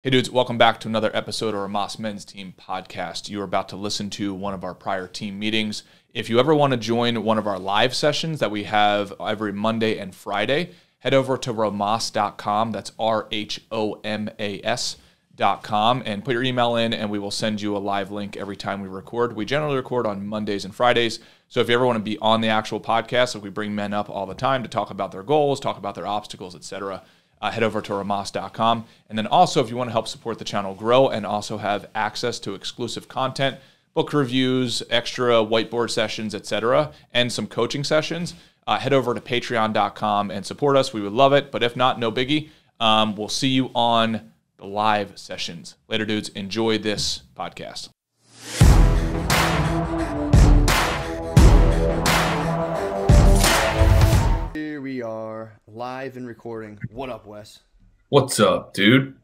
Hey dudes, welcome back to another episode of our Rhomas Men's Team podcast. You are about to listen to one of our prior team meetings. If you ever want to join one of our live sessions that we have every Monday and Friday, head over to rhomas.com. That's RHOMAS.com and put your email in and we will send you a live link every time we record. We generally record on Mondays and Fridays. So if you ever want to be on the actual podcast, like we bring men up all the time to talk about their goals, talk about their obstacles, etc., head over to rhomas.com. And then also, if you want to help support the channel grow and also have access to exclusive content, book reviews, extra whiteboard sessions, etc., and some coaching sessions, head over to patreon.com and support us. We would love it. But if not, no biggie. We'll see you on the live sessions. Later, dudes. Enjoy this podcast. Here we are, live and recording. What up, Wes? What's up, dude?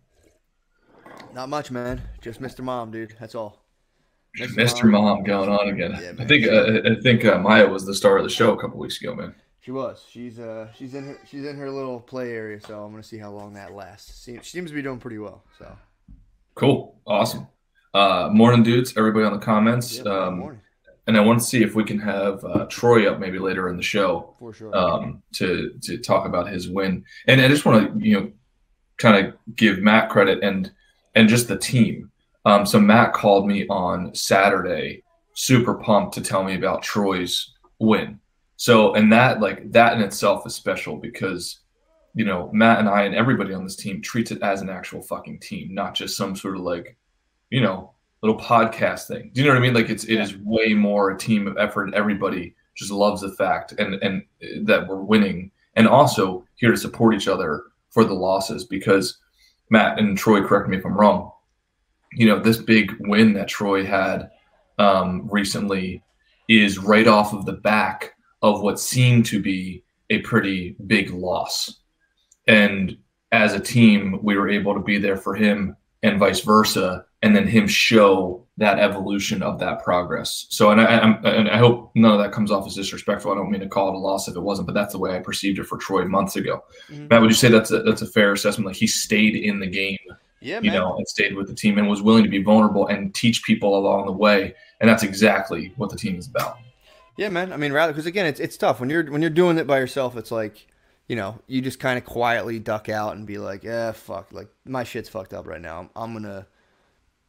Not much, man. Just Mr. Mom, dude. That's all. Mr. Mom going on again. Yeah, I think Maya was the star of the show a couple weeks ago, man. She was. She's in her little play area, so I'm gonna see how long that lasts. She seems to be doing pretty well. So cool, awesome. Morning, dudes. Everybody on the comments. Morning. And I want to see if we can have Troy up maybe later in the show For sure. To talk about his win. And I just want to kind of give Matt credit and just the team. So Matt called me on Saturday, super pumped to tell me about Troy's win. So and that in itself is special because Matt and I and everybody on this team treats it as an actual fucking team, not just some sort of little podcast thing. Do you know what I mean? It is way more a team of effort. Everybody just loves the fact and that we're winning, and also here to support each other for the losses. Because Matt and Troy, correct me if I'm wrong, this big win that Troy had recently is right off of the back of what seemed to be a pretty big loss. And as a team, we were able to be there for him and vice versa, and then him show that evolution of that progress. So, and I hope none of that comes off as disrespectful. I don't mean to call it a loss if it wasn't, but that's the way I perceived it for Troy months ago. Mm-hmm. Matt, would you say that's a fair assessment? Like he stayed in the game, and stayed with the team and was willing to be vulnerable and teach people along the way. And that's exactly what the team is about. Yeah, man. I mean, rather, because again, it's tough when you're doing it by yourself. It's like, you just kind of quietly duck out and be like, yeah, fuck, like my shit's fucked up right now.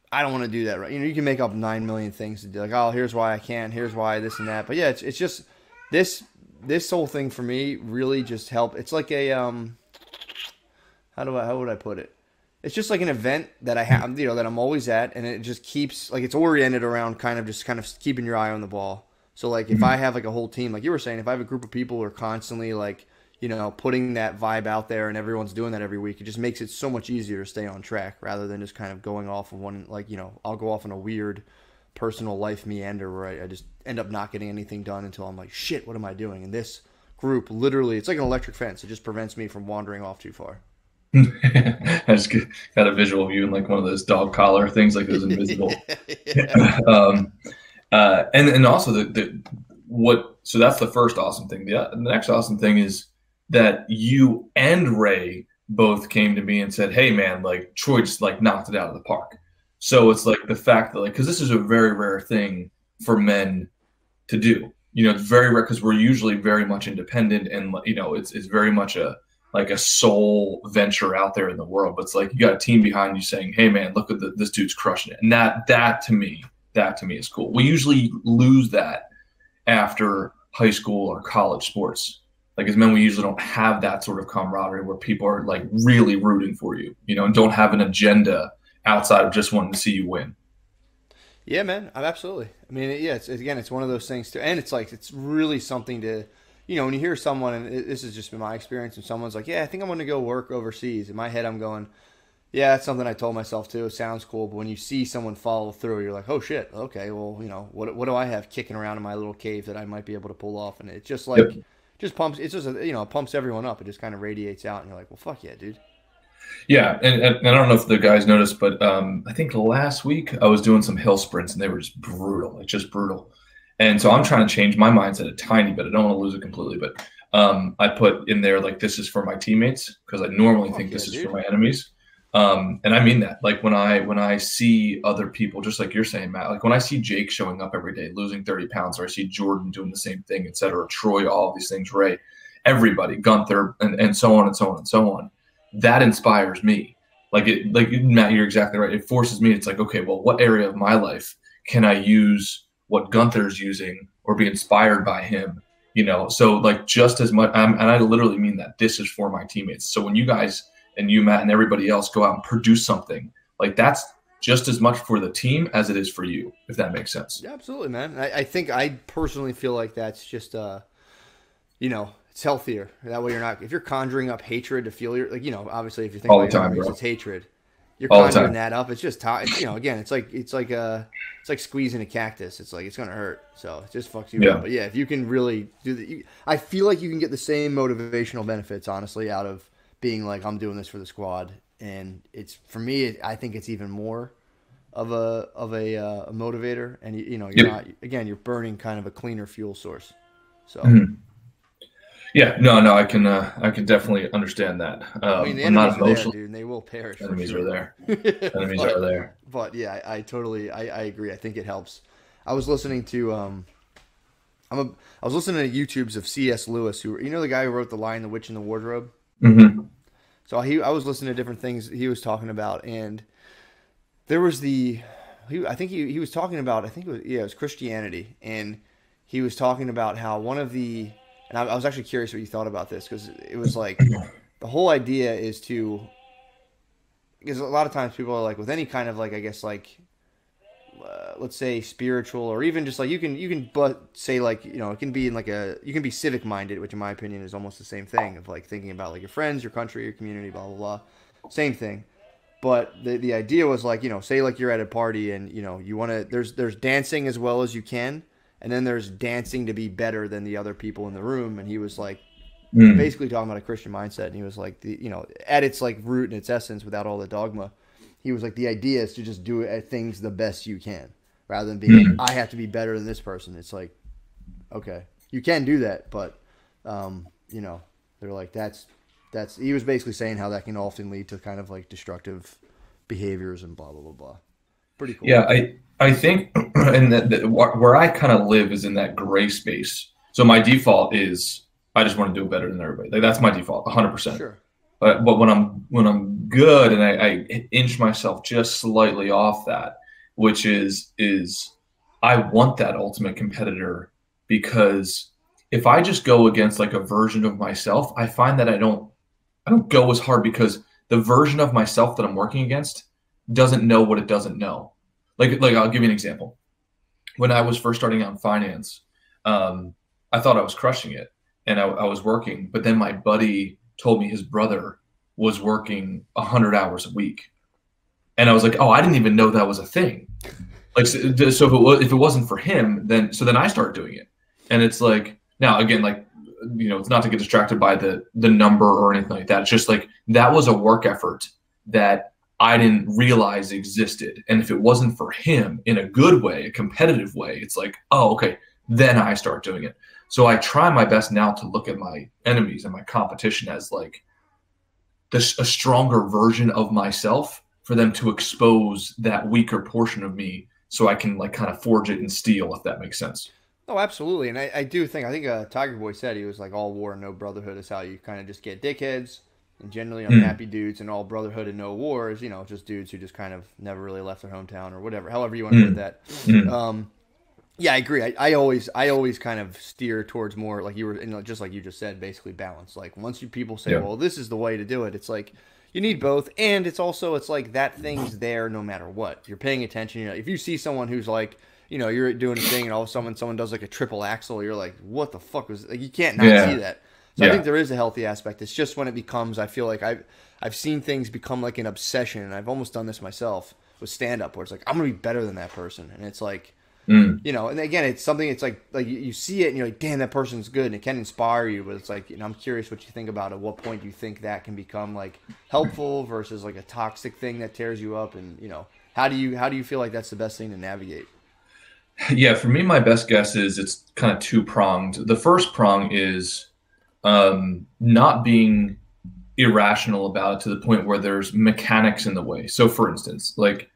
I don't want to do that, right? You can make up 9 million things to do, like, oh, here's why I can't, here's why this and that. But yeah, it's just this whole thing for me really just helped. It's like a how would I put it? It's just like an event that I have, that I'm always at, and it just keeps it's oriented around kind of keeping your eye on the ball. So like if I have like a whole team, like you were saying, if I have a group of people who are constantly putting that vibe out there and everyone's doing that every week, it just makes it so much easier to stay on track rather than just kind of going off of one, I'll go off on a weird personal life meander where I just end up not getting anything done until I'm like, shit, what am I doing? And this group, literally, it's like an electric fence. It just prevents me from wandering off too far. I just got a visual of you in like one of those dog collar things, like those invisible. And also so that's the first awesome thing. The next awesome thing is that you and Ray both came to me and said, hey man, like Troy just knocked it out of the park. So it's like the fact that because this is a very rare thing for men to do, it's very rare because we're usually very much independent and, it's very much a soul venture out there in the world. But it's like, you got a team behind you saying, hey man, look at this dude's crushing it. And that to me is cool. We usually lose that after high school or college sports. Like as men, we usually don't have that sort of camaraderie where people are like really rooting for you, and don't have an agenda outside of just wanting to see you win. Yeah, man, absolutely. I mean, yeah, it's one of those things too, and it's really something to, when you hear someone, and this has just been my experience, and someone's like, yeah, I think I'm going to go work overseas. In my head, I'm going, yeah, that's something I told myself too. It sounds cool, but when you see someone follow through, you're like, oh shit, okay, well, what do I have kicking around in my little cave that I might be able to pull off? And it's just like. Yep. Just pumps. It's just it pumps everyone up. It just kind of radiates out, and you're like, "Well, fuck yeah, dude." Yeah, and I don't know if the guys noticed, but I think last week I was doing some hill sprints, and they were just brutal, just brutal. And so I'm trying to change my mindset a tiny bit. I don't want to lose it completely, but I put in there this is for my teammates because I normally think this is for my enemies. And I mean that. Like when I see other people, just like you're saying, Matt, like when I see Jake showing up every day, losing 30 pounds, or I see Jordan doing the same thing, et cetera, Troy, all of these things, Ray, everybody, Gunther, and so on and so on and so on, that inspires me. Like Matt, you're exactly right. It forces me. It's like, okay, well, what area of my life can I use what Gunther's using or be inspired by him? You know, so like just as much, and I literally mean that this is for my teammates. So when you guys and you, Matt, and everybody else go out and produce something, like that's just as much for the team as it is for you, if that makes sense. Yeah, absolutely, man. I think I personally feel like that's just, you know, it's healthier. That way you're not, if you're conjuring up hatred to feel your, like, you know, obviously if you think All about the time, your bro. it's hatred. You're All the conjuring time. that up. It's just, you know, again, it's like squeezing a cactus. It's like, it's going to hurt. So it just fucks you Yeah. up. But yeah, if you can really do that, I feel like you can get the same motivational benefits, honestly, out of being like, I'm doing this for the squad. And it's, for me, I think it's even more of a motivator. And you know, you're not, again, you're burning kind of a cleaner fuel source. So. Mm-hmm. Yeah, no, I can definitely understand that. I mean, the I'm not enemies are there, emotional. dude, and they will perish. Enemies for sure. are there. Enemies are there. But yeah, I totally, I agree. I think it helps. I was listening to, I was listening to YouTubes of C.S. Lewis, who, you know, the guy who wrote The Lion, the Witch, and the Wardrobe. Mm-hmm. So I was listening to different things he was talking about, and there was I think he was talking about, I think it was Christianity, and he was talking about how one of the, and I was actually curious what you thought about this, because it was like, the whole idea is to, because a lot of times people are like, with any kind of like, I guess like, let's say spiritual, or even just like, you can but say like, you know, it can be in like you can be civic minded, which in my opinion is almost the same thing, of like thinking about like your friends, your country, your community, blah, blah, blah. Same thing. But the idea was like, you know, say like you're at a party and, you know, you want to, there's dancing as well as you can. And then there's dancing to be better than the other people in the room. And he was like, basically talking about a Christian mindset. And he was like, you know, at its like root and its essence, without all the dogma, he was like, the idea is to just do things the best you can, rather than being like, I have to be better than this person. It's like, okay, you can do that, but you know, they're like, that's he was basically saying how that can often lead to kind of like destructive behaviors and blah blah blah blah. Pretty cool. Yeah, I think, and where I kind of live is in that gray space. So my default is I just want to do it better than everybody. Like that's my default, 100%. Sure. But when I'm good and I inch myself just slightly off that, which is I want that ultimate competitor, because if I just go against like a version of myself, I find that I don't go as hard, because the version of myself that I'm working against doesn't know what it doesn't know. Like I'll give you an example. When I was first starting out in finance, I thought I was crushing it and I was working, but then my buddy told me his brother was working 100 hours a week. And I was like, oh, I didn't even know that was a thing. Like, so if it wasn't for him, then I started doing it. And it's like, now again, like, you know, it's not to get distracted by the number or anything like that. It's just like, that was a work effort that I didn't realize existed. And if it wasn't for him in a good way, a competitive way, it's like, oh, okay, then I start doing it. So I try my best now to look at my enemies and my competition as like a stronger version of myself, for them to expose that weaker portion of me, so I can like kind of forge it in steel, if that makes sense. Oh, absolutely. And I think Tiger Boy said, he was like, all war and no brotherhood is how you kind of just get dickheads and generally unhappy dudes, and all brotherhood and no war is, you know, just dudes who just kind of never really left their hometown or whatever, however you want to put that. Yeah, I agree. I always kind of steer towards more like you were, you know, just like you just said, basically balance. Like once people say, well, this is the way to do it, it's like you need both, and it's like that thing's there no matter what. You're paying attention. You know, if you see someone who's like, you know, you're doing a thing and all of a sudden someone does like a triple axle, you're like, what the fuck was, like, you can't not see that. So I think there is a healthy aspect. It's just when it becomes, I feel like I've seen things become like an obsession, and I've almost done this myself with stand up, where it's like, I'm gonna be better than that person, and it's like, you know, and again, it's something, it's like you see it and you're like, damn, that person's good, and it can inspire you, but it's like, you know, I'm curious what you think about it. At what point do you think that can become like helpful versus like a toxic thing that tears you up, and you know, how do you feel like that's the best thing to navigate? Yeah, for me, my best guess is it's kind of two-pronged. The first prong is not being irrational about it to the point where there's mechanics in the way. So for instance, like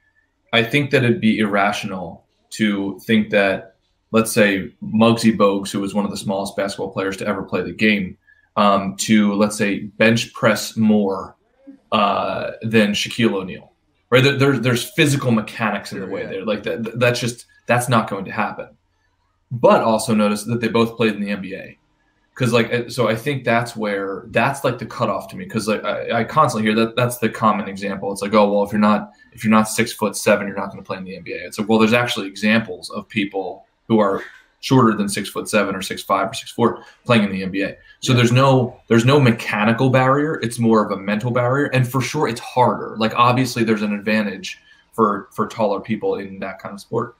I think that it'd be irrational to think that, let's say, Muggsy Bogues, who was one of the smallest basketball players to ever play the game, to, let's say, bench press more than Shaquille O'Neal. Right? There's physical mechanics in the way there. Like that's not going to happen. But also notice that they both played in the NBA. Because so I think that's like the cutoff to me. Because like I constantly hear that's the common example. It's like, oh well, if you're not 6'7", you're not going to play in the NBA. It's like, well, there's actually examples of people who are shorter than 6'7" or 6'5" or 6'4" playing in the NBA. So there's no mechanical barrier. It's more of a mental barrier, and for sure it's harder. Like obviously there's an advantage for taller people in that kind of sport.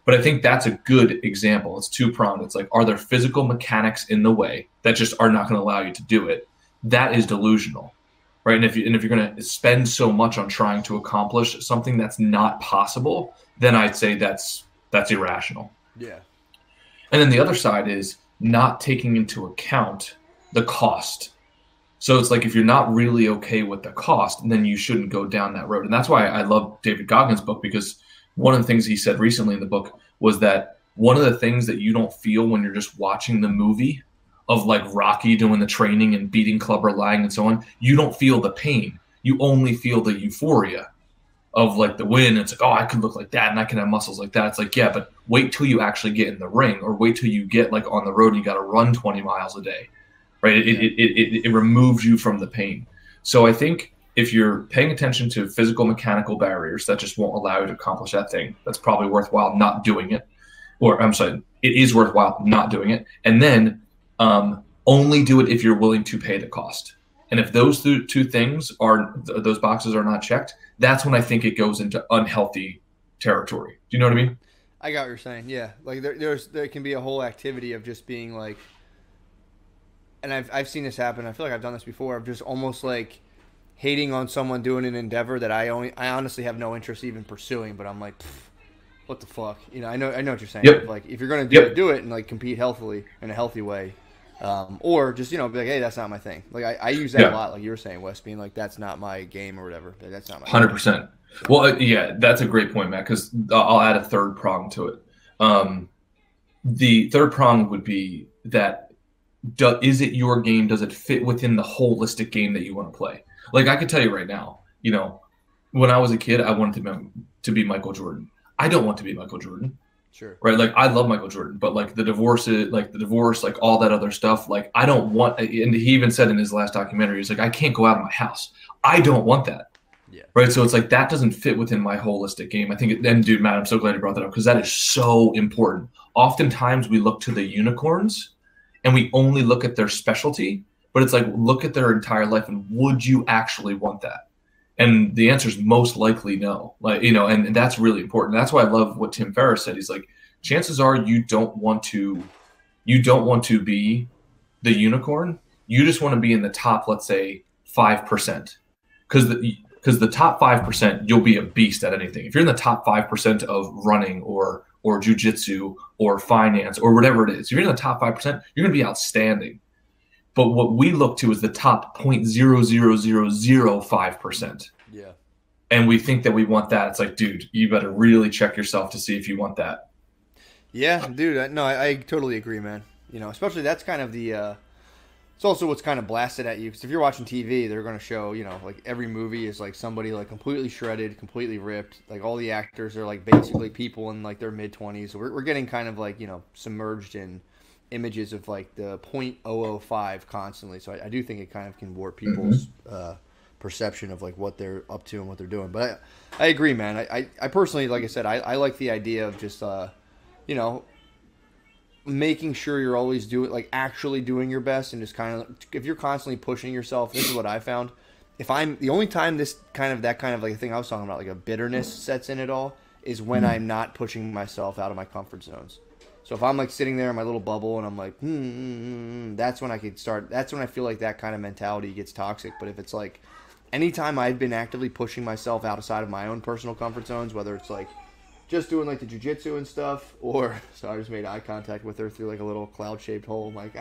But I think that's a good example. It's two-pronged. It's like, are there physical mechanics in the way that just are not going to allow you to do it? That is delusional, right? And if you're going to spend so much on trying to accomplish something that's not possible, then I'd say that's irrational. Yeah. And then the other side is not taking into account the cost. So it's like if you're not really okay with the cost, then you shouldn't go down that road. And that's why I love David Goggins' book, because one of the things he said recently in the book was that one of the things that you don't feel when you're just watching the movie of like Rocky doing the training and beating Clubber Lang and so on, you don't feel the pain. You only feel the euphoria of like the win. It's like, oh, I could look like that and I can have muscles like that. It's like, yeah, but wait till you actually get in the ring, or wait till you get like on the road and you got to run 20 miles a day, right? It removes you from the pain. So I think if you're paying attention to physical mechanical barriers that just won't allow you to accomplish that thing, that's probably worthwhile not doing it. Or I'm sorry, it is worthwhile not doing it. And then only do it if you're willing to pay the cost. And if those two things those boxes are not checked, that's when I think it goes into unhealthy territory. Do you know what I mean? I got what you're saying. Yeah. Like there can be a whole activity of just being like, and I've seen this happen. I feel like I've done this before, of just almost like hating on someone doing an endeavor that I honestly have no interest even pursuing, but I'm like, what the fuck? You know, I know what you're saying. Yep. Like if you're gonna do it and like compete healthily in a healthy way, or just be like, hey, that's not my thing. Like I use that a lot, like you were saying, Wes, being like, that's not my game or whatever. That's not my 100%. Well, yeah, that's a great point, Matt. Because I'll add a third prong to it. The third prong would be that is it your game? Does it fit within the holistic game that you want to play? Like I could tell you right now, you know, when I was a kid, I wanted to be Michael Jordan. I don't want to be Michael Jordan. Sure. Right. Like I love Michael Jordan, but like the divorce, like all that other stuff, like I don't want, and he even said in his last documentary, he's like, I can't go out of my house. I don't want that. Yeah. Right. So it's like, that doesn't fit within my holistic game. I think and dude, Matt, I'm so glad you brought that up, because that is so important. Oftentimes we look to the unicorns and we only look at their specialty, but it's like, look at their entire life and would you actually want that? And the answer is most likely no. Like, you know, and that's really important. That's why I love what Tim Ferriss said. He's like, chances are you don't want to be the unicorn. You just want to be in the top, let's say 5%, because the top 5%, you'll be a beast at anything. If you're in the top 5% of running or jujitsu or finance or whatever it is, if you're in the top 5%, you're going to be outstanding. But what we look to is the top 0.00005%. Yeah. And we think that we want that. It's like, dude, you better really check yourself to see if you want that. Yeah, dude. I totally agree, man. You know, especially that's kind of the it's also what's kind of blasted at you, because if you're watching TV, they're going to show, you know, like every movie is like somebody like completely shredded, completely ripped. Like all the actors are like basically people in like their mid-20s. So we're getting kind of like, you know, submerged in images of like the 0.005 constantly. So I do think it kind of can warp people's perception of like what they're up to and what they're doing. But I agree, man. I personally, like I said, I like the idea of just, you know, making sure you're always actually doing your best, and just kind of, if you're constantly pushing yourself, this is what I found. If I'm the only time that kind of like a thing I was talking about, like a bitterness sets in it all, is when I'm not pushing myself out of my comfort zones. So if I'm like sitting there in my little bubble and I'm like, that's when I could start. That's when I feel like that kind of mentality gets toxic. But if it's like anytime I've been actively pushing myself outside of my own personal comfort zones, whether it's like just doing like the jiu-jitsu and stuff, or so I just made eye contact with her through like a little cloud-shaped hole. I'm like,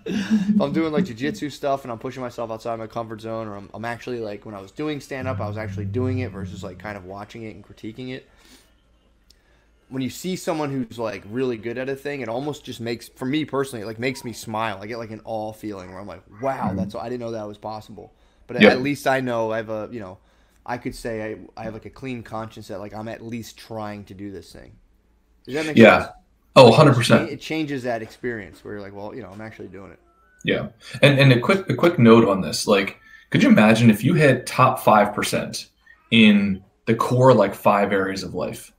if I'm doing like jiu-jitsu stuff and I'm pushing myself outside my comfort zone, or I'm actually like, when I was doing stand-up, I was actually doing it versus like kind of watching it and critiquing it. When you see someone who's like really good at a thing, it almost just makes, for me personally, it like makes me smile. I get like an awe feeling where I'm like, wow, I didn't know that was possible. But at least I know I have a, I could say I have like a clean conscience that like I'm at least trying to do this thing. Does that make sense? Oh, 100%. It changes that experience where you're like, well, I'm actually doing it. Yeah. And a quick note on this. Like, could you imagine if you hit top 5% in the core like 5 areas of life?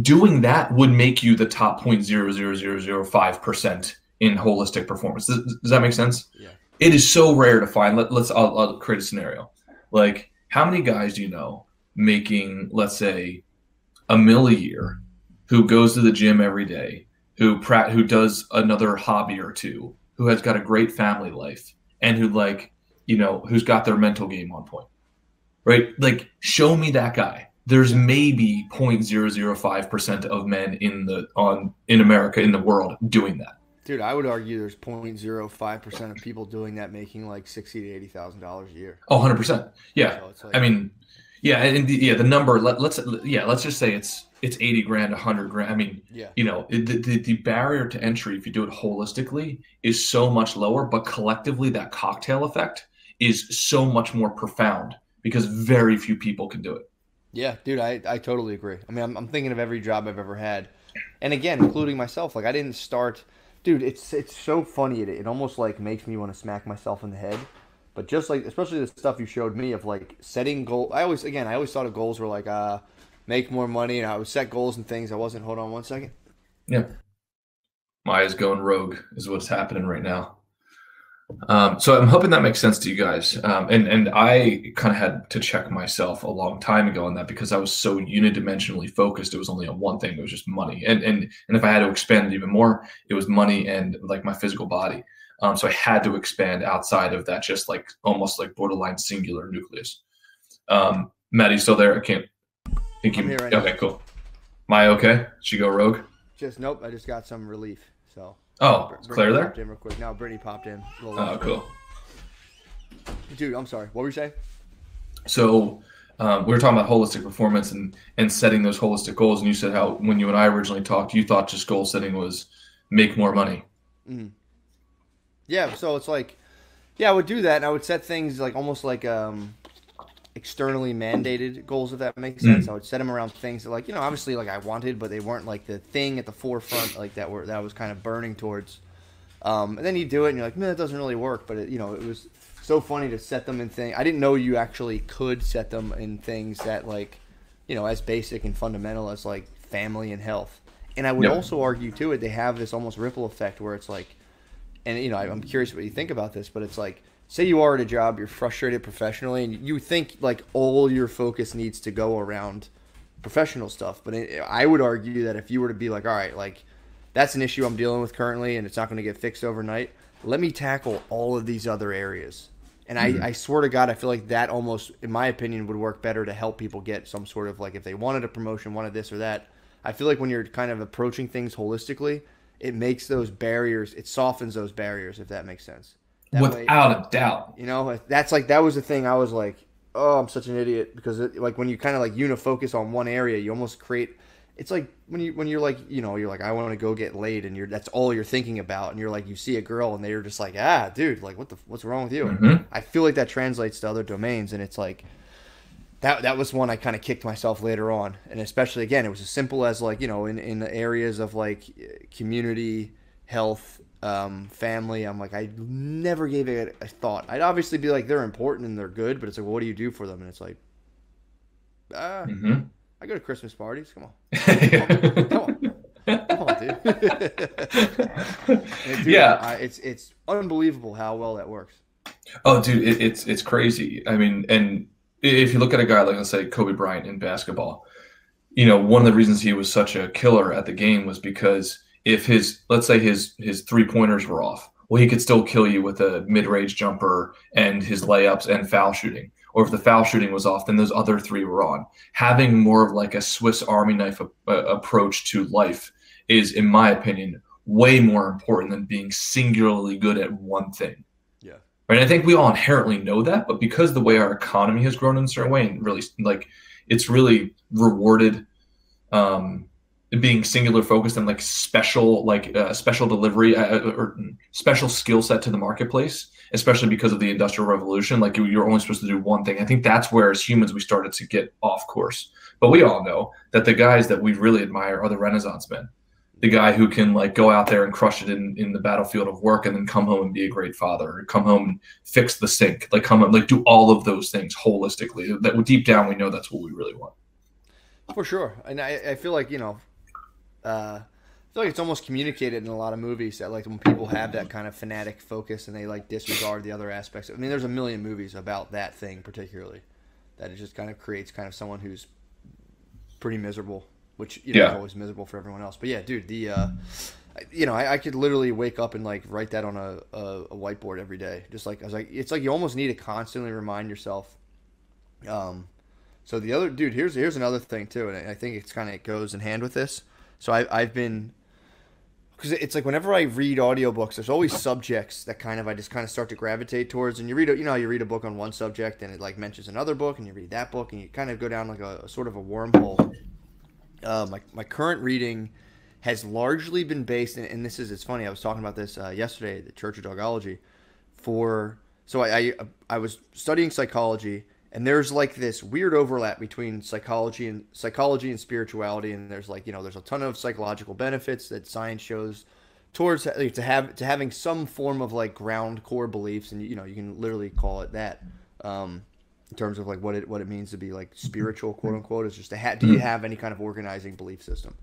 Doing that would make you the top 0.00005% in holistic performance. Does that make sense? Yeah. It is so rare to find. I'll create a scenario. Like, how many guys do you know making, let's say, $1 million a year, who goes to the gym every day, who does another hobby or two, who has got a great family life, and who who's got their mental game on point, right? Like, show me that guy. There's maybe 0.005% of men in America, in the world, doing that. Dude, I would argue there's 0.05% of people doing that making like $60,000 to $80,000 a year. Oh, 100%. Yeah. So like, I mean, yeah, and the number. Let's just say it's 80 grand, 100 grand. I mean, the barrier to entry, if you do it holistically, is so much lower, but collectively that cocktail effect is so much more profound because very few people can do it. Yeah, dude, I totally agree. I mean, I'm thinking of every job I've ever had, and again, including myself. Like, I didn't start. Dude, it's so funny. It almost like makes me want to smack myself in the head. But just like, especially the stuff you showed me of like setting goals. I always thought of goals were like make more money, and I would set goals and things. I wasn't. Hold on one second. Yeah, Maya's going rogue is what's happening right now. So I'm hoping that makes sense to you guys. And I kind of had to check myself a long time ago on that because I was so unidimensionally focused. It was only on one thing. It was just money. And if I had to expand it even more, it was money and like my physical body. So I had to expand outside of that, just like almost like borderline singular nucleus. Matt, you still there? I can't think you. Right okay, now. Cool. Maya, okay? She go rogue? Nope. I just got some relief. So. Oh, it's Claire there? Popped in real quick. Now Brittany popped in. Oh, cool. Dude, I'm sorry. What were you saying? So we were talking about holistic performance and setting those holistic goals. And you said how when you and I originally talked, you thought just goal setting was make more money. Mm-hmm. Yeah, so it's like, I would do that. And I would set things like almost like externally mandated goals, if that makes sense. I would set them around things that, like, obviously like I wanted, but they weren't like the thing at the forefront, like that I was kind of burning towards. And then you do it and you're like, man, that doesn't really work. But it was so funny to set them in things. I didn't know you actually could set them in things that, like, as basic and fundamental as like family and health. And I would also argue too, they have this almost ripple effect where it's like, and I'm curious what you think about this, but it's like, say you are at a job, you're frustrated professionally, and you think like all your focus needs to go around professional stuff. But I would argue that if you were to be like, all right, like that's an issue I'm dealing with currently and it's not going to get fixed overnight, let me tackle all of these other areas. And I swear to God, I feel like that almost, in my opinion, would work better to help people get some sort of, like, if they wanted a promotion, wanted this or that. I feel like when you're kind of approaching things holistically, it makes those barriers, it softens those barriers, if that makes sense. That Without a doubt. That's like, that was the thing. I was like, oh, I'm such an idiot, because like when you kind of like unifocus on one area, you almost create, it's like when you're like, you're like, I want to go get laid, and that's all you're thinking about, and you're like, you see a girl and they're just like, dude, like what's wrong with you? Mm-hmm. I feel like that translates to other domains, and it's like that was one I kind of kicked myself later on, and especially again, it was as simple as like, in the areas of like community, health, family. I'm like, I never gave it a thought. I'd obviously be like, they're important and they're good, but it's like, well, what do you do for them? And it's like, I go to Christmas parties. Come on. Come on, dude. Dude, yeah. It's unbelievable how well that works. Oh, dude, it's crazy. I mean, and if you look at a guy like, let's say, Kobe Bryant in basketball, one of the reasons he was such a killer at the game was because if let's say his 3-pointers were off, well, he could still kill you with a mid-range jumper and his layups and foul shooting. or if the foul shooting was off, then those other 3 were on. Having more of like a Swiss Army knife approach to life is, in my opinion, way more important than being singularly good at one thing. Yeah. Right. I think we all inherently know that, but because the way our economy has grown in a certain way, and really like it's really rewarded being singular focused and like special delivery or special skill set to the marketplace, especially because of the Industrial Revolution. Like you're only supposed to do one thing. I think that's where as humans we started to get off course. But we all know that the guys that we really admire are the Renaissance men. The guy who can like go out there and crush it in the battlefield of work and then come home and be a great father, or come home and fix the sink, like come home, like do all of those things holistically. That deep down we know that's what we really want. For sure. And I feel like, I feel like it's almost communicated in a lot of movies that like when people have that kind of fanatic focus and they like disregard the other aspects. I mean, there's a million movies about that thing particularly, that it just kind of creates kind of someone who's pretty miserable, which is always miserable for everyone else. But yeah, dude, I could literally wake up and like write that on a whiteboard every day. Just like it's like you almost need to constantly remind yourself. So the other dude, here's another thing too, and I think it goes in hand with this. So I've been, because it's like whenever I read audiobooks, there's always subjects that I just start to gravitate towards. And you read a book on one subject and it like mentions another book, and you read that book and you kind of go down like a sort of a wormhole. My current reading has largely been based, and it's funny, I was talking about this yesterday at the Church of Dogology. So I was studying psychology, and there's like this weird overlap between psychology and spirituality, and there's like there's a ton of psychological benefits that science shows towards having some form of like ground core beliefs, and you can literally call it that. In terms of like what it means to be like spiritual, quote unquote, is just do you have any kind of organizing belief system?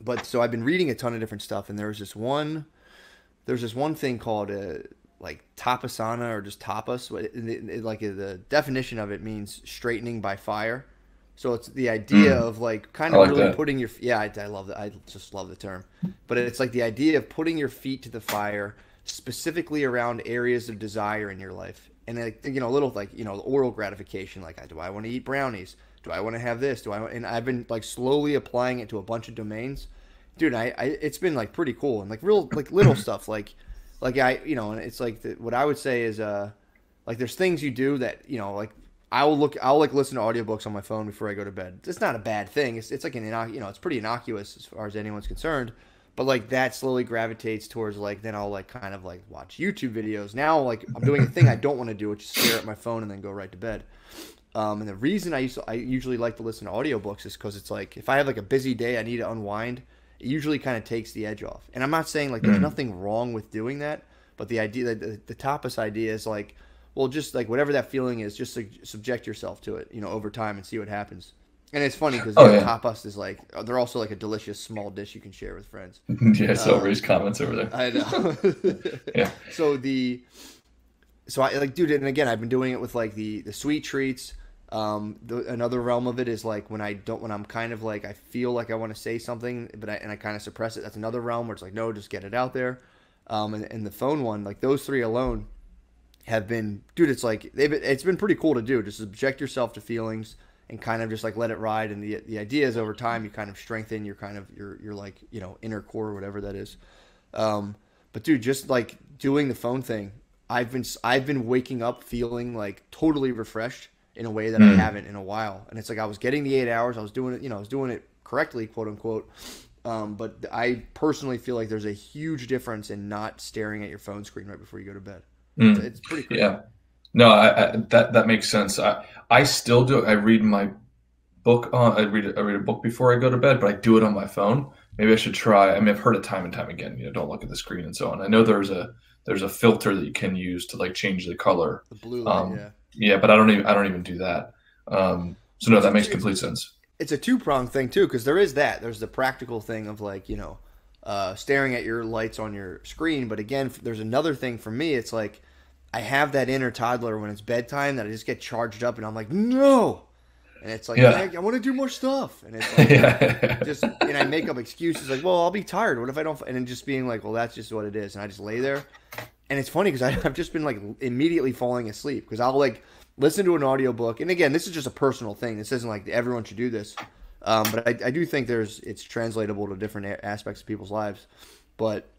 But so I've been reading a ton of different stuff, and there's this one thing called like tapasana, or just tapas. Like the definition of it means straightening by fire. So it's the idea of like kind of like really putting your I love that. I just love the term, but it's like the idea of putting your feet to the fire, specifically around areas of desire in your life. And like little like oral gratification, like do I want to eat brownies? Do I want to have this? And I've been like slowly applying it to a bunch of domains, dude. It's been like pretty cool, and like real like little stuff like and it's like what I would say is like there's things you do that like I'll like listen to audiobooks on my phone before I go to bed. It's not a bad thing. It's like it's pretty innocuous as far as anyone's concerned. But like that slowly gravitates towards like then I'll like kind of like watch YouTube videos. Now like I'm doing a thing I don't want to do, which is stare at my phone and then go right to bed. And the reason I usually like to listen to audiobooks is because it's like if I have like a busy day, I need to unwind. It usually kind of takes the edge off. And I'm not saying like there's nothing wrong with doing that, but the idea that the tapas idea is like, well, just like whatever that feeling is, just subject yourself to it, over time and see what happens. And it's funny because tapas is like they're also like a delicious small dish you can share with friends. Yeah, so Ray's comments over there. I know. Yeah. So I like, dude, and again, I've been doing it with like the sweet treats. Another realm of it is like when I'm kind of like I feel like I want to say something, but I kind of suppress it. That's another realm where it's like no, just get it out there. And the phone one, like those three alone, have been, dude. It's like it's been pretty cool to do. Just subject yourself to feelings and kind of just like let it ride. And the idea is over time you kind of strengthen your kind of your like inner core or whatever that is. But dude, just like doing the phone thing, I've been waking up feeling like totally refreshed in a way that I haven't in a while. And it's like I was getting the 8 hours. I was doing it, I was doing it correctly, quote unquote. But I personally feel like there's a huge difference in not staring at your phone screen right before you go to bed. It's pretty cool. Yeah. No, that makes sense. I still do. I read my book. I read a book before I go to bed, but I do it on my phone. Maybe I should try. I mean, I've heard it time and time again. Don't look at the screen and so on. I know there's a filter that you can use to like change the color. The blue light, yeah. Yeah, but I don't even do that. So no, that makes complete sense. It's a two-pronged thing too, because there is that. There's the practical thing of like staring at your lights on your screen. But again, there's another thing for me. It's like I have that inner toddler when it's bedtime that I just get charged up and I'm like, no. And it's like, I want to do more stuff. And it's like, and I make up excuses like, well, I'll be tired. What if I don't? And then just being like, well, that's just what it is. And I just lay there. And it's funny because I've just been like immediately falling asleep because I'll like listen to an audiobook. And again, this is just a personal thing. This isn't like everyone should do this. But I do think it's translatable to different aspects of people's lives. But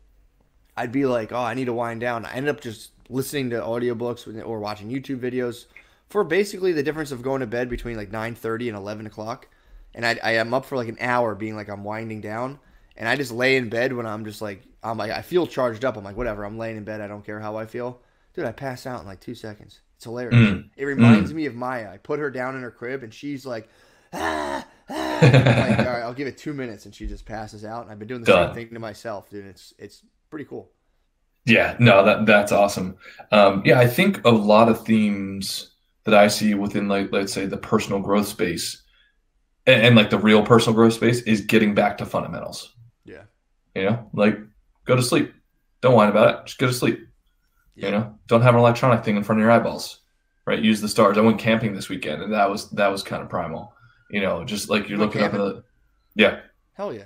I'd be like, oh, I need to wind down. I ended up just listening to audiobooks or watching YouTube videos for basically the difference of going to bed between like 9:30 and 11 o'clock. And I am up for like an hour being like I'm winding down. And I just lay in bed when I'm like, I feel charged up. I'm like, whatever, I'm laying in bed. I don't care how I feel. Dude, I pass out in like 2 seconds. It's hilarious. It reminds me of Maya. I put her down in her crib and she's like, I'm like, all right, I'll give it 2 minutes, and she just passes out. And I've been doing the same thing to myself, dude. It's pretty cool. Yeah, no, that's awesome. Yeah, I think a lot of themes that I see within, like, let's say, the personal growth space and like the real personal growth space is getting back to fundamentals. Yeah. You know, like go to sleep. Don't whine about it. Just go to sleep. Yeah. You know, don't have an electronic thing in front of your eyeballs, right? Use the stars. I went camping this weekend, and that was kind of primal. You know, just like you're looking camping? up at yeah. Hell yeah.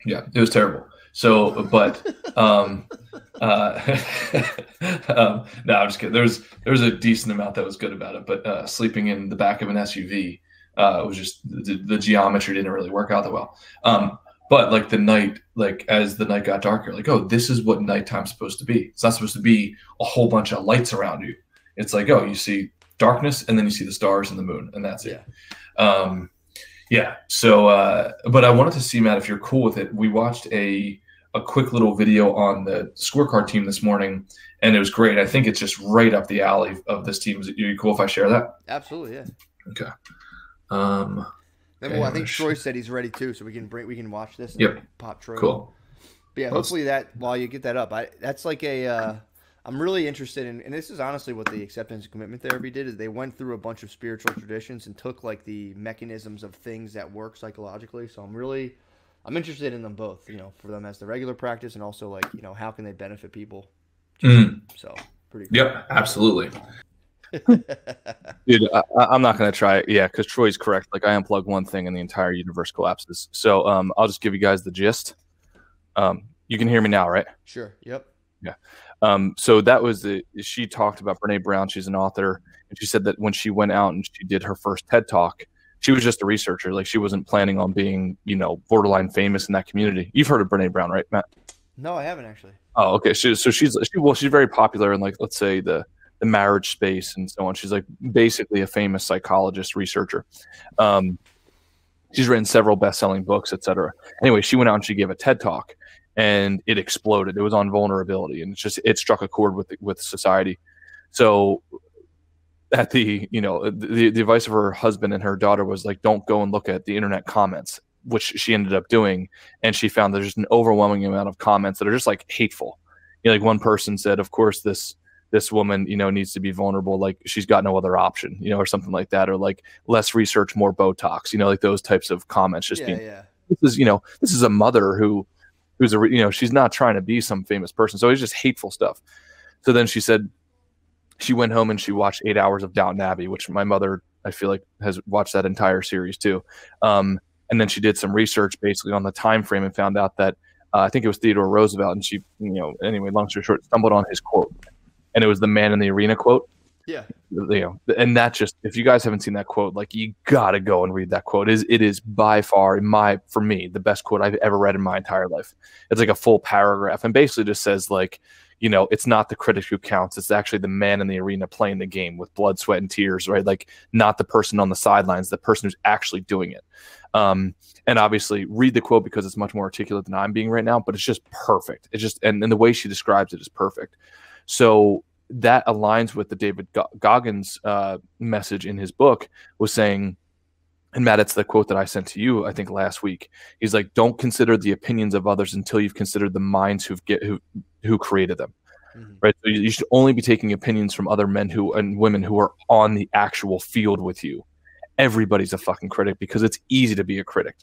Yeah, it was terrible. So, but no, I'm just kidding. There was a decent amount that was good about it, but sleeping in the back of an SUV, it was just the geometry didn't really work out that well. But like the night, like as the night got darker, like, oh, this is what nighttime's supposed to be. It's not supposed to be a whole bunch of lights around you. It's like, oh, you see darkness and then you see the stars and the moon, and that's it. Yeah. So, but I wanted to see, Matt, if you're cool with it. We watched a quick little video on the scorecard team this morning, and it was great. I think it's just right up the alley of this team. Is it you cool if I share that? Absolutely, yeah. Okay. I think Troy said he's ready too, so we can watch this. And Yep. Pop Troy. Cool. But yeah, hopefully that while you get that up, that's like I'm really interested in, and this is honestly what the acceptance and commitment therapy did, is they went through a bunch of spiritual traditions and took like the mechanisms of things that work psychologically. So I'm interested in them both, you know, for them as the regular practice and also like, you know, how can they benefit people? So pretty cool. Yep, absolutely. Dude, I'm not going to try it. Yeah, because Troy's correct. Like, I unplug one thing and the entire universe collapses. So I'll just give you guys the gist. You can hear me now, right? Sure. Yep. Yeah. So that was she talked about Brene Brown. She's an author. And she said that when she went out and she did her first TED Talk, she was just a researcher. Like, she wasn't planning on being, you know, borderline famous in that community. You've heard of Brene Brown, right, Matt? No, I haven't actually. Oh, okay. She's very popular in, like, let's say the marriage space and so on. She's like basically a famous psychologist researcher. She's written several best-selling books, etc. Anyway, she went out and she gave a TED Talk, and it exploded. It was on vulnerability, and it struck a chord with society. So at the advice of her husband and her daughter was like, don't go and look at the internet comments, which she ended up doing. And she found there's just an overwhelming amount of comments that are just like hateful. You know, like one person said, of course, this woman, you know, needs to be vulnerable. Like, she's got no other option, you know, or something like that. Or like, less research, more Botox, you know, like those types of comments. This is a mother who's she's not trying to be some famous person. So it's just hateful stuff. So then she said she went home and she watched 8 hours of Downton Abbey, which my mother, I feel like, has watched that entire series too. And then she did some research basically on the time frame and found out that I think it was Theodore Roosevelt, and she, you know, anyway, long story short, stumbled on his quote. And it was the man in the arena quote. Yeah. You know, and that just, if you guys haven't seen that quote, like, you got to go and read that quote. It is by far, for me, the best quote I've ever read in my entire life. It's like a full paragraph and basically just says, like, you know, it's not the critic who counts. It's actually the man in the arena playing the game with blood, sweat, and tears, right? Like, not the person on the sidelines, the person who's actually doing it. And obviously read the quote because it's much more articulate than I'm being right now, but it's just perfect. It's just, and the way she describes it is perfect. So that aligns with the David Goggins message in his book, was saying, and Matt, it's the quote that I sent to you, I think, last week. He's like, don't consider the opinions of others until you've considered the minds who created them. Mm-hmm. Right. So you should only be taking opinions from other men and women who are on the actual field with you. Everybody's a fucking critic because it's easy to be a critic,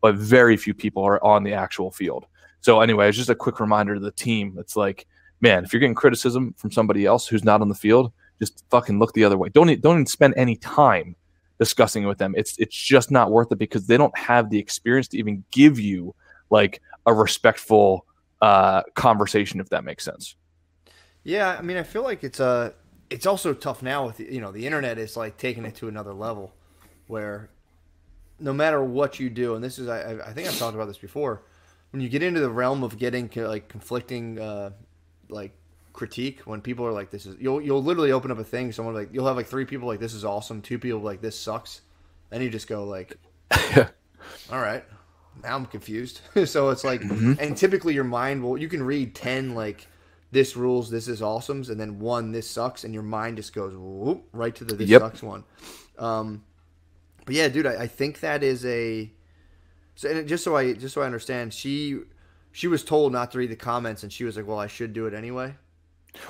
but very few people are on the actual field. So anyway, it's just a quick reminder to the team. It's like, man, if you're getting criticism from somebody else who's not on the field, just fucking look the other way. Don't even spend any time discussing it with them. It's just not worth it because they don't have the experience to even give you like a respectful conversation, if that makes sense. Yeah, I mean, I feel like it's also tough now with the internet is like taking it to another level, where no matter what you do, and this is I think I've talked about this before, when you get into the realm of getting like conflicting like critique, when people are like this is you'll literally open up a thing, someone like you'll have like three people like this is awesome, two people like this sucks, then you just go like, all right, now I'm confused. So it's like, and typically your mind you can read 10 like this rules, this is awesomes, and then one this sucks, and your mind just goes whoop, right to the this sucks one. But yeah, dude, I think that is so. And just so I understand, she was told not to read the comments, and she was like, "Well, I should do it anyway."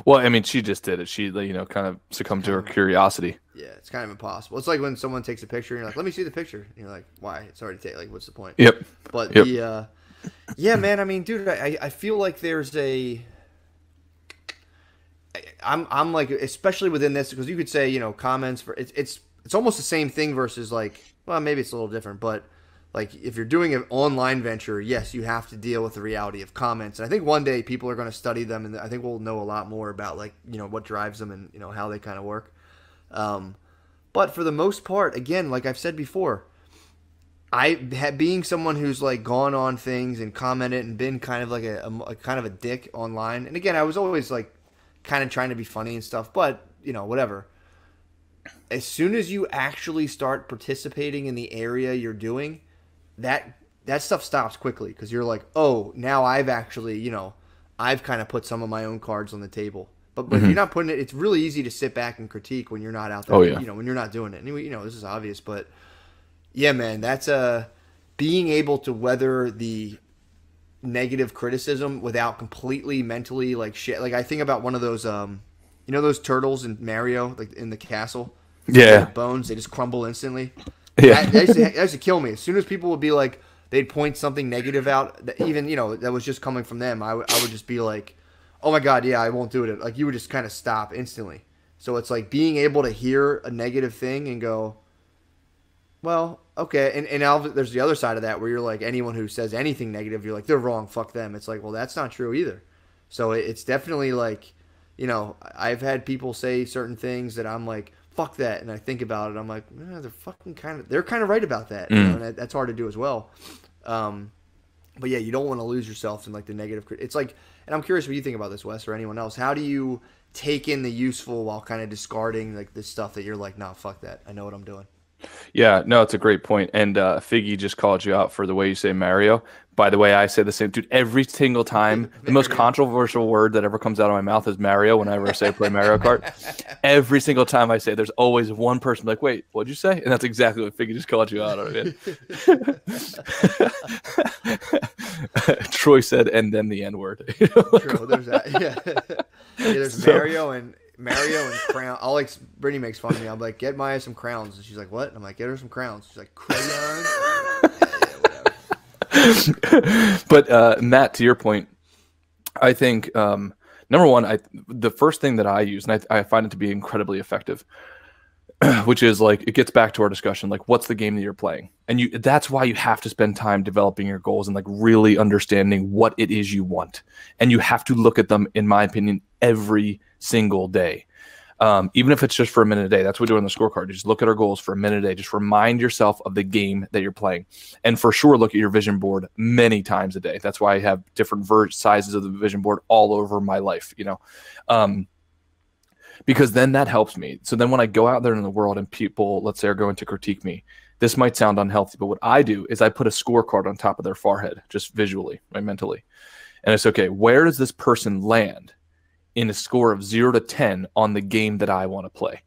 Well, I mean, she just did it. She, kind of succumbed to her curiosity. Yeah, it's kind of impossible. It's like when someone takes a picture, and you're like, "Let me see the picture." And you're like, "Why? It's already taken. Like, what's the point?" Yep. But yeah, man. I mean, dude, I feel like there's I'm like, especially within this, because you could say, comments for it's almost the same thing versus like, well, maybe it's a little different, but like if you're doing an online venture, yes, you have to deal with the reality of comments. And I think one day people are going to study them, and I think we'll know a lot more about like, what drives them and, how they kind of work. But for the most part, again, like I've said before, being someone who's like gone on things and commented and been kind of like a kind of a dick online. And again, I was always like kind of trying to be funny and stuff, but whatever. As soon as you actually start participating in the area you're doing, that stuff stops quickly, because you're like, oh, now I've actually, I've kind of put some of my own cards on the table. But if you're not putting it, it's really easy to sit back and critique when you're not out there. Oh, yeah. When you're not doing it. Anyway, this is obvious, but yeah, man, that's being able to weather the negative criticism without completely mentally like shit. Like I think about one of those those turtles in Mario, like in the castle. Yeah. Bones, they just crumble instantly. Yeah. That used to kill me. As soon as people would be like, they'd point something negative out, that even that was just coming from them, I would just be like, oh my god, yeah, I won't do it. Like you would just kind of stop instantly. So it's like being able to hear a negative thing and go, well, okay, and now there's the other side of that where you're like, anyone who says anything negative, you're like, they're wrong, fuck them. It's like, well, that's not true either. So it's definitely like, I've had people say certain things that I'm like, fuck that, and I think about it, I'm like, they're kind of right about that, and that's hard to do as well. But yeah, you don't want to lose yourself in like the negative. It's like, and I'm curious what you think about this, Wes, or anyone else. How do you take in the useful while kind of discarding like the stuff that you're like, nah, fuck that, I know what I'm doing? Yeah, no, it's a great point. And Figgy just called you out for the way you say Mario. By the way, I say the same, dude, every single time. The most controversial word that ever comes out of my mouth is Mario whenever I say play Mario Kart. Every single time I say, there's always one person like, wait, what'd you say? And that's exactly what Figgy just called you out on it. Troy said, and then the N-word. True, there's that. Yeah. There's Mario and crown. Brittany makes fun of me. I'm like, get Maya some crowns, and she's like, what? And I'm like, get her some crowns. She's like, crayons. Whatever. But Matt, to your point, I think number one, the first thing that I use, and I find it to be incredibly effective, which is like, it gets back to our discussion, like, what's the game that you're playing? And that's why you have to spend time developing your goals and like really understanding what it is you want. And you have to look at them, in my opinion, every single day. Even if it's just for a minute a day. That's what we do on the scorecard. You just look at our goals for a minute a day. Just remind yourself of the game that you're playing. And for sure, look at your vision board many times a day. That's why I have different sizes of the vision board all over my life, because then that helps me. So then when I go out there in the world and people, let's say, are going to critique me, this might sound unhealthy, but what I do is I put a scorecard on top of their forehead, just visually, right, mentally. And it's okay, where does this person land in a score of 0 to 10 on the game that I want to play?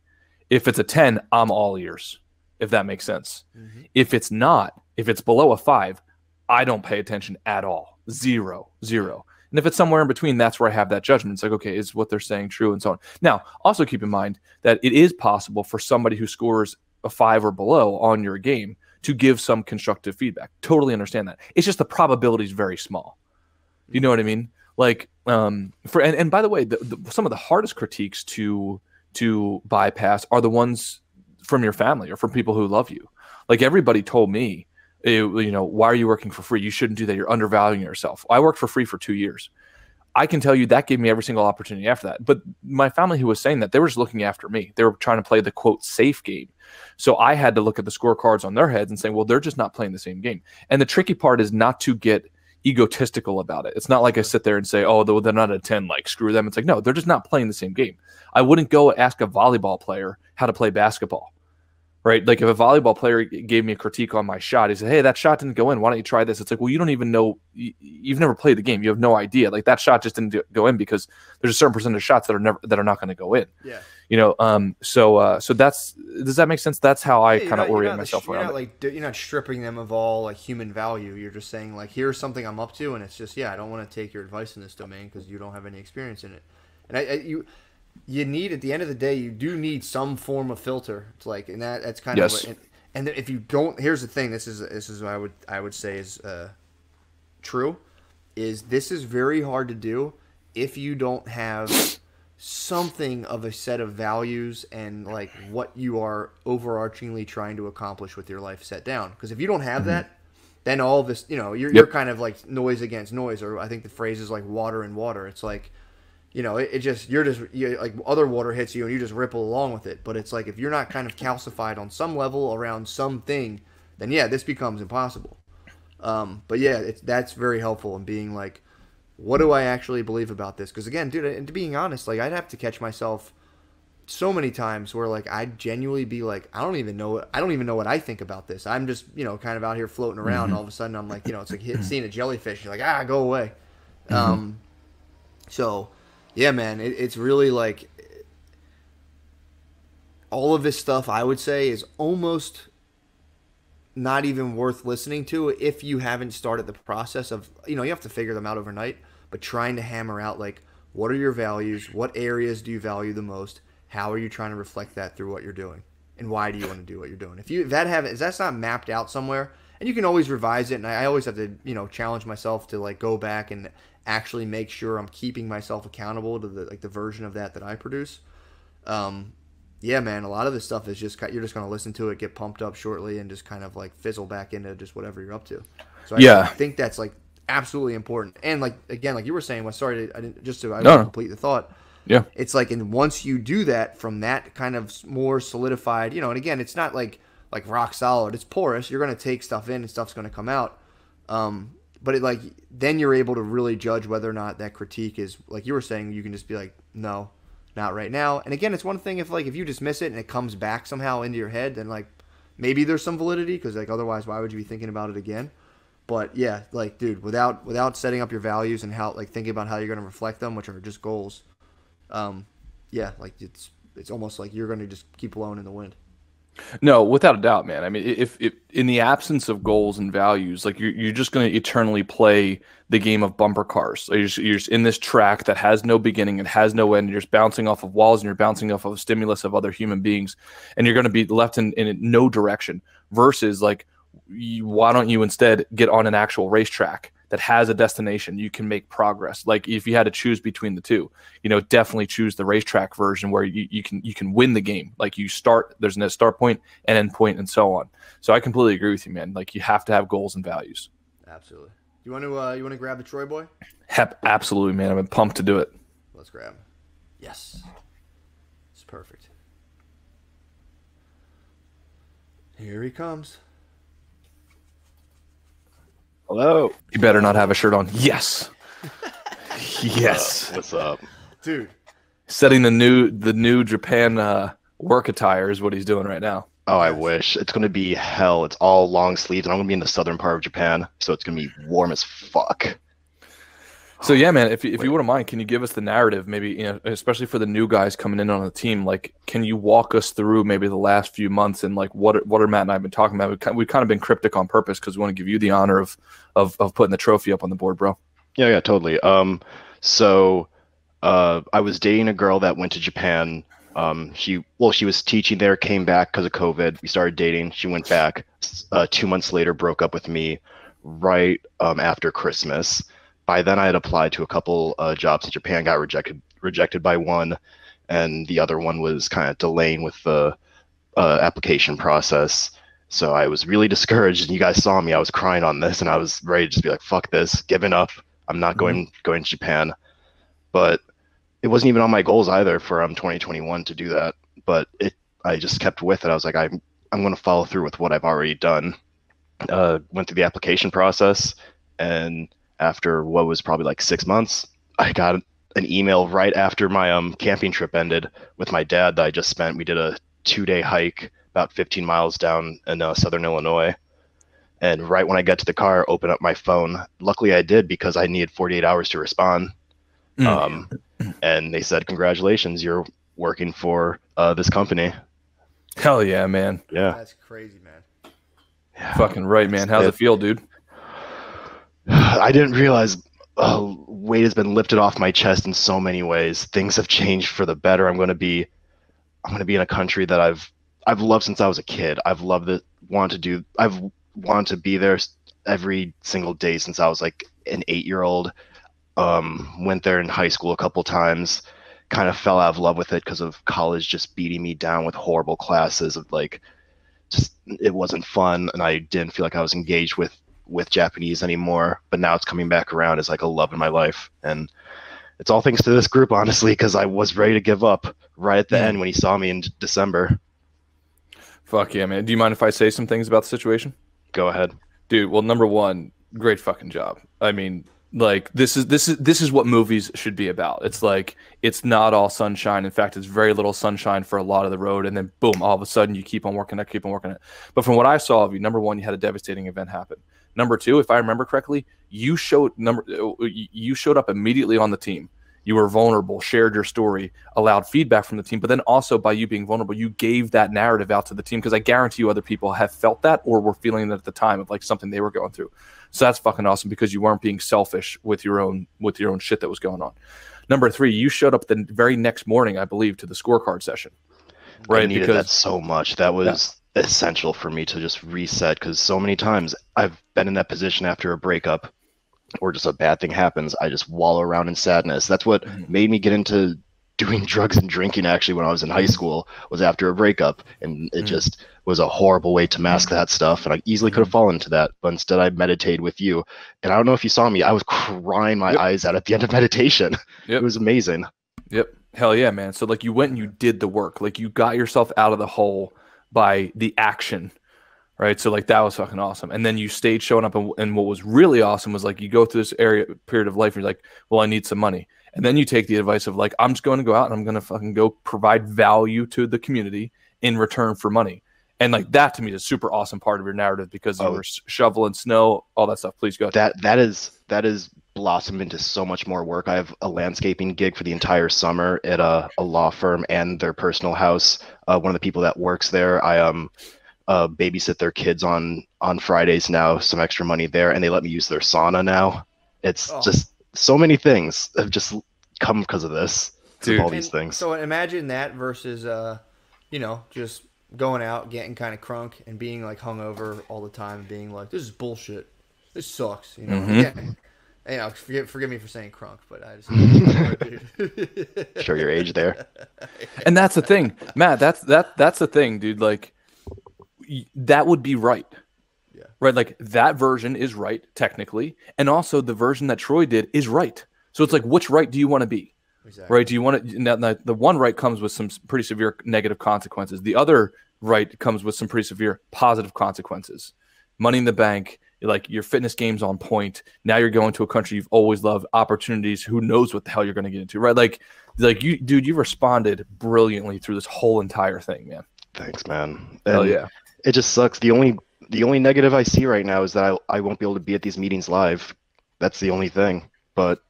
If it's a 10, I'm all ears, if that makes sense. Mm-hmm. If it's not, if it's below a 5, I don't pay attention at all. 0. And if it's somewhere in between, that's where I have that judgment. It's like, okay, is what they're saying true, and so on. Now, also keep in mind that it is possible for somebody who scores a 5 or below on your game to give some constructive feedback. Totally understand that. It's just the probability is very small. You know what I mean? Like, and by the way, some of the hardest critiques to bypass are the ones from your family or from people who love you. Like, everybody told me, why are you working for free? You shouldn't do that. You're undervaluing yourself. I worked for free for 2 years. I can tell you that gave me every single opportunity after that. But my family who was saying that, they were just looking after me. They were trying to play the quote safe game. So I had to look at the scorecards on their heads and say, well, they're just not playing the same game. And the tricky part is not to get egotistical about it. It's not like I sit there and say, oh, they're not a 10, like screw them. It's like, no, they're just not playing the same game. I wouldn't go ask a volleyball player how to play basketball. Right? Like if a volleyball player gave me a critique on my shot, he said, hey, that shot didn't go in. Why don't you try this? It's like, well, you don't even know. You've never played the game. You have no idea. Like that shot just didn't go in because there's a certain percentage of shots that are not going to go in. Yeah. You know, so that's, does that make sense? That's how I kind of orient myself around it. You're not stripping them of all like human value. You're just saying like, here's something I'm up to. And it's just, I don't want to take your advice in this domain because you don't have any experience in it. And you need, at the end of the day, you do need some form of filter. It's like, and that's kind of what, and if you don't, here's the thing. This is what I would say is true. Is this is very hard to do if you don't have something of a set of values and like what you are overarchingly trying to accomplish with your life set down. Because if you don't have that, then all of this, you're kind of like noise against noise, or I think the phrase is like water and water. It's like, you're like other water hits you and you just ripple along with it. But it's like if you're not kind of calcified on some level around something, then this becomes impossible. But that's very helpful in being like, what do I actually believe about this? Because again, dude, and to being honest, like I'd have to catch myself so many times where like I'd genuinely be like, I don't even know what I think about this. I'm just kind of out here floating around. All of a sudden I'm like, it's like seeing a jellyfish. You're like, go away. So. Yeah, man, it's really like all of this stuff I would say is almost not even worth listening to if you haven't started the process of, you have to figure them out overnight, but trying to hammer out like, what are your values? What areas do you value the most? How are you trying to reflect that through what you're doing? And why do you want to do what you're doing? If that's not mapped out somewhere, and you can always revise it, and I always have to, challenge myself to like go back and actually make sure I'm keeping myself accountable to the version of that I produce. Yeah, man, a lot of this stuff is just you're just going to listen to it, get pumped up shortly, and just kind of like fizzle back into just whatever you're up to. So I think that's like absolutely important. And like again, like you were saying, complete the thought. Yeah, it's like, and once you do that from that kind of more solidified, and again, it's not like rock solid. It's porous. You're going to take stuff in, and stuff's going to come out. But then you're able to really judge whether or not that critique is, like you were saying, you can just be like, no, not right now. And again, it's one thing if you dismiss it and it comes back somehow into your head, then like maybe there's some validity, because like otherwise why would you be thinking about it again? But yeah, like dude, without setting up your values and how thinking about how you're going to reflect them, which are just goals, like it's almost like you're going to just keep blowing in the wind. No, without a doubt, man. I mean, if in the absence of goals and values, like you're just going to eternally play the game of bumper cars. So you're just in this track that has no beginning and has no end. You're just bouncing off of walls and you're bouncing off of stimulus of other human beings, and you're going to be left in no direction. Versus like, why don't you instead get on an actual racetrack that has a destination? You can make progress. Like if you had to choose between the two, definitely choose the racetrack version where you can win the game. Like there's a start point and end point and so on. So I completely agree with you, man. Like you have to have goals and values. Absolutely. You want to grab the Troy boy? Absolutely, man. I've been pumped to do it. Let's grab him. Yes. It's perfect. Here he comes. Hello. You better not have a shirt on. Yes. Yes. What's up, dude? Setting the new Japan work attire is what he's doing right now. Oh, I wish. It's gonna be hell. It's all long sleeves, and I'm gonna be in the southern part of Japan, so it's gonna be warm as fuck. So yeah, man, if you wouldn't mind, can you give us the narrative, maybe, especially for the new guys coming in on the team? Like, can you walk us through maybe the last few months and like what are Matt and I have been talking about? We've kind of been cryptic on purpose because we want to give you the honor of putting the trophy up on the board, bro. Yeah, totally. So I was dating a girl that went to Japan. She was teaching there, came back because of COVID. We started dating. She went back. 2 months later, broke up with me right after Christmas. By then, I had applied to a couple jobs in Japan, got rejected by one, and the other one was kind of delaying with the application process. So I was really discouraged, and you guys saw me. I was crying on this, and I was ready to just be like, fuck this, giving up. I'm not going to Japan. but it wasn't even on my goals either for 2021 to do that. But I just kept with it. I was like, I'm going to follow through with what I've already done. Went through the application process, and after what was probably like 6 months, I got an email right after my camping trip ended with my dad that I just spent. We did a 2-day hike about 15 miles down in southern Illinois. And right when I got to the car, open up my phone. Luckily I did, because I needed 48 hours to respond. And they said, congratulations, you're working for this company. Hell yeah, man. Yeah. That's crazy, man. Yeah. Fucking right, man. How's it feel, dude? I didn't realize weight has been lifted off my chest in so many ways. Things have changed for the better. I'm going to be in a country that I've loved since I was a kid. I've wanted to be there every single day since I was like an 8-year-old. Went there in high school a couple times, kind of fell out of love with it because of college just beating me down with horrible classes of like, just, it wasn't fun. And I didn't feel like I was engaged with Japanese anymore, but now it's coming back around as like a love in my life. And it's all thanks to this group, honestly, because I was ready to give up right at the end when he saw me in December. Fuck yeah, man. Do you mind if I say some things about the situation? Go ahead. Dude, well, number one, great fucking job. I mean, like, this is what movies should be about. It's like, it's not all sunshine. In fact, it's very little sunshine for a lot of the road, and then boom, all of a sudden you keep on working it. But from what I saw of you, number one, you had a devastating event happen. Number two, if I remember correctly, you showed up immediately on the team. You were vulnerable, shared your story, allowed feedback from the team, but then also by you being vulnerable, you gave that narrative out to the team, because I guarantee you other people have felt that or were feeling that at the time of like something they were going through. So that's fucking awesome, because you weren't being selfish with your own shit that was going on. Number three, you showed up the very next morning, I believe, to the scorecard session. Right? I needed that so much. That was essential for me to just reset, because so many times I've been in that position after a breakup or just a bad thing happens. I just wallow around in sadness. That's what made me get into doing drugs and drinking, actually, when I was in high school, was after a breakup. And it just was a horrible way to mask that stuff. And I easily could have fallen into that. But instead, I meditated with you. And I don't know if you saw me. I was crying my eyes out at the end of meditation. It was amazing. Yep. Hell yeah, man. So like, you went and you did the work. Like, you got yourself out of the hole by the action. Right. So like, that was fucking awesome. And then you stayed showing up. And what was really awesome was like, you go through this period of life and you're like, well, I need some money. And then you take the advice of like, I'm just going to go out and I'm going to fucking go provide value to the community in return for money. And like, that to me is a super awesome part of your narrative, because you were shoveling snow, all that stuff. Please go ahead. That is blossomed into so much more work. I have a landscaping gig for the entire summer at a law firm and their personal house. One of the people that works there, I babysit their kids on Fridays now, some extra money there, and they let me use their sauna now. It's just so many things have just come because of this. Dude. Of all these things. So imagine that versus, just going out, getting kind of crunk and being like hungover all the time and being like, this is bullshit. This sucks. You know, forgive me for saying crunk, but I just show your age there. And that's the thing, Matt, that's the thing, dude. Like, that would be right. Yeah. Right. Like, that version is right, technically. And also the version that Troy did is right. So it's like, which right do you want to be? Exactly. Right. Do you want to, now, the one right comes with some pretty severe negative consequences. The other right comes with some pretty severe positive consequences. Money in the bank, like, your fitness game's on point. Now you're going to a country you've always loved, opportunities, who knows what the hell you're going to get into. Right. Like you, dude, you responded brilliantly through this whole entire thing, man. Thanks, man. Hell yeah. It just sucks. The only negative I see right now is that I won't be able to be at these meetings live. That's the only thing. But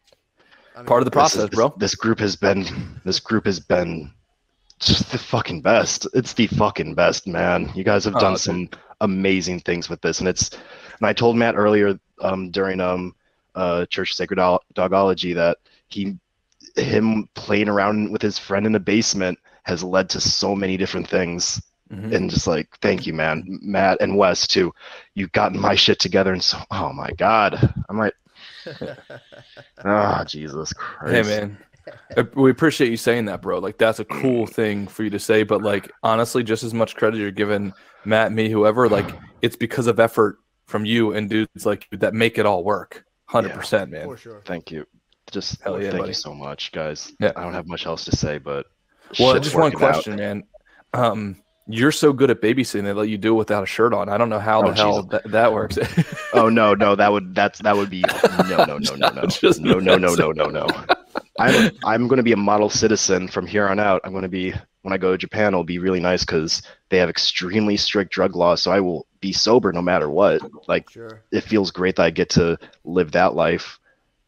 part of the process, bro. This group has been just the fucking best. It's the fucking best, man. You guys have done some amazing things with this, and I told Matt earlier during Church of Sacred Dogology that him playing around with his friend in the basement has led to so many different things. And just like, thank you, man. Matt and Wes too. You've gotten my shit together, and so, oh my God, I'm like, Jesus Christ. Hey, man, we appreciate you saying that, bro. Like, that's a cool thing for you to say, but like, honestly, just as much credit you're giving Matt, me, whoever, like, it's because of effort from you and dudes like that make it all work. 100%, man. For sure. Thank you. Just Hell yeah, thank buddy. you so much, guys. Yeah. I don't have much else to say, but Well, shit's just one working out. question, man. You're so good at babysitting, they let you do it without a shirt on. I don't know how the hell that works. Oh no, that would be no. Just No. I'm going to be a model citizen from here on out. I'm going to be, when I go to Japan, it'll be really nice because they have extremely strict drug laws, so I will be sober no matter what. Like, Sure. it feels great that I get to live that life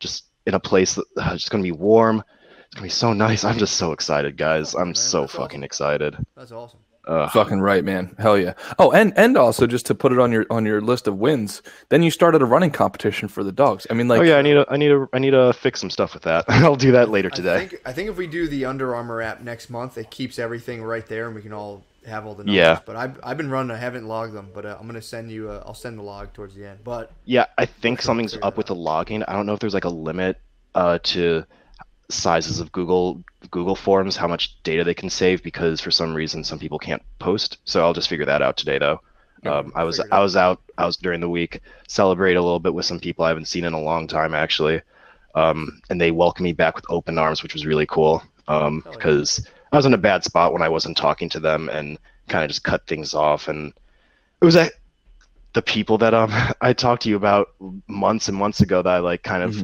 just in a place that it's going to be warm. It's going to be so nice. I'm just so excited, guys. Oh, I'm man, so that's fucking awesome. excited. That's awesome. Fucking right, man. Hell yeah. Oh, and also just to put it on your list of wins, then you started a running competition for the dogs. I mean, like, Oh yeah, I need to fix some stuff with that. I'll do that later today. I think if we do the Under Armour app next month, it keeps everything right there, and we can all have all the numbers. Yeah. But I've been running. I haven't logged them, but I'm gonna send you. I'll send the log towards the end. But Yeah, I think sure something's figure up that with the logging. I don't know if there's like a limit to sizes of Google Forms, how much data they can save, because for some reason some people can't post. So I'll just figure that out today, though. I was during the week, celebrate a little bit with some people I haven't seen in a long time, actually, and they welcomed me back with open arms, which was really cool, because I was in a bad spot when I wasn't talking to them and kind of just cut things off. And it was the people that I talked to you about months and months ago that I like kind of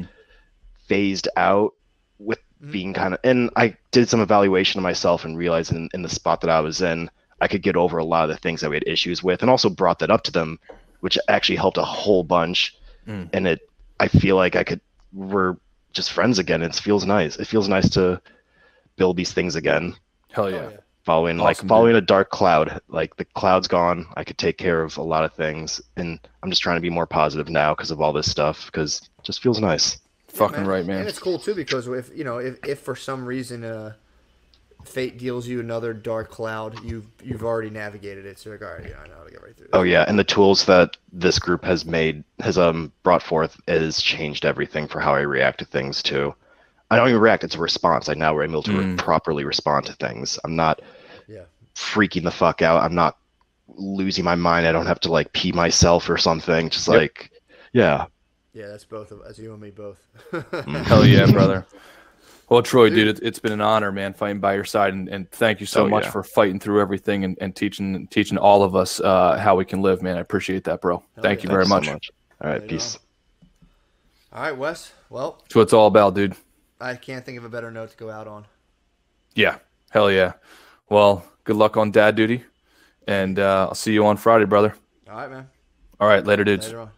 phased out with being kind of, and I did some evaluation of myself and realized in the spot that I was in, I could get over a lot of the things that we had issues with, and also brought that up to them, which actually helped a whole bunch. And I feel like we're just friends again. It feels nice. It feels nice to build these things again. hell yeah. Following a dark cloud, like the cloud's gone. I could take care of a lot of things, and I'm just trying to be more positive now because of all this stuff, because it just feels nice. Fucking right, man. And it's cool too, because if for some reason fate deals you another dark cloud, you've already navigated it. So you're like, all right, yeah, I know how to get right through this. Oh yeah, and the tools that this group has brought forth has changed everything for how I react to things too. I don't even react; it's a response. I now am able to properly respond to things. I'm not freaking the fuck out. I'm not losing my mind. I don't have to like pee myself or something. Just Yeah, that's both of us, you and me both. Hell yeah, brother. Well, Troy, dude, it's been an honor, man, fighting by your side, and thank you so much for fighting through everything and teaching all of us how we can live, man. I appreciate that, bro. Thank you very much. So much. All right, peace. All right, Wes. Well, That's what it's all about, dude. I can't think of a better note to go out on. Yeah, hell yeah. Well, good luck on dad duty, and I'll see you on Friday, brother. All right, man. All right, later, dudes. Later on.